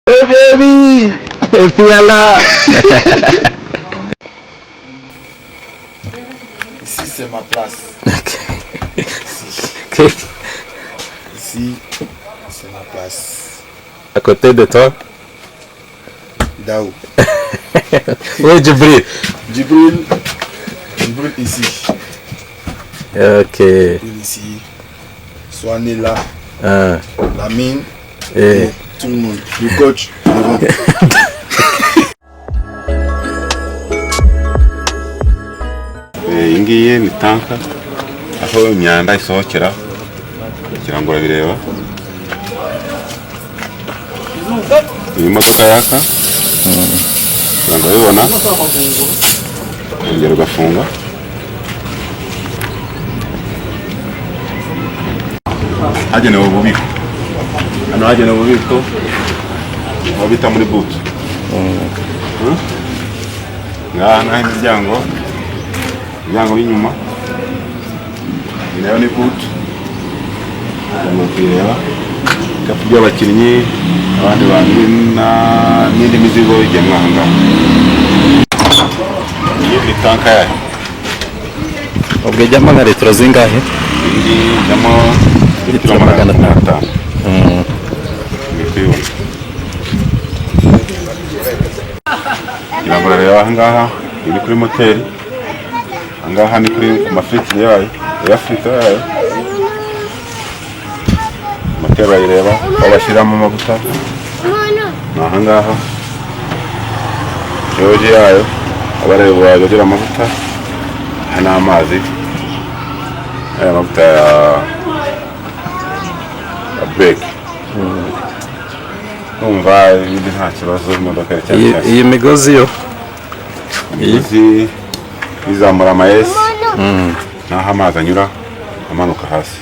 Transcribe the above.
Hey baby, et puis là. Ici c'est ma place. Ici c'est ma place. À côté de toi? Daou. Oui, Djibril. Djibril ici. Ok. Djibril ici. Soigné là. La mine. Et tout le monde. Le coach. iyi ngiyi ni tanka aho imyanda isohokera kugira ngo urabireba. Iyi modoka yaka kugira ngo urabibona, ongera ugafunga. Hagenewe ububiko, hano hagenewe ububiko aho bita muri butu. Ngaha naho imiryango y'inyuma nayo ni butu, ugomba kuyireba. Ikapu by'abakinnyi, abandi bantu n'indi mizigo igenwa aha ngaha. Iyi ni tanka yayo. ubwo ijyamo nka litiro zingahe? Iyi ngiyi ijyamo litiro 500. Kugira ngo urareba aha ngaha, iyi ni kuri moteri. Aha ngaha ni kuri amafilitire yayo, filitire yayo. Moteri bayireba, aho bashyiramo amavuta. Ni aha ngaha. Geoje yayo, abareba bayogera amavuta. Aha ni amazi. Aya mavuta ya brake. Numva ibindi nta kibazo, imodoka iracyari. Iyi migozi yo? Imigozi izamura amayesi. Naho amazi anyura amanuka hasi.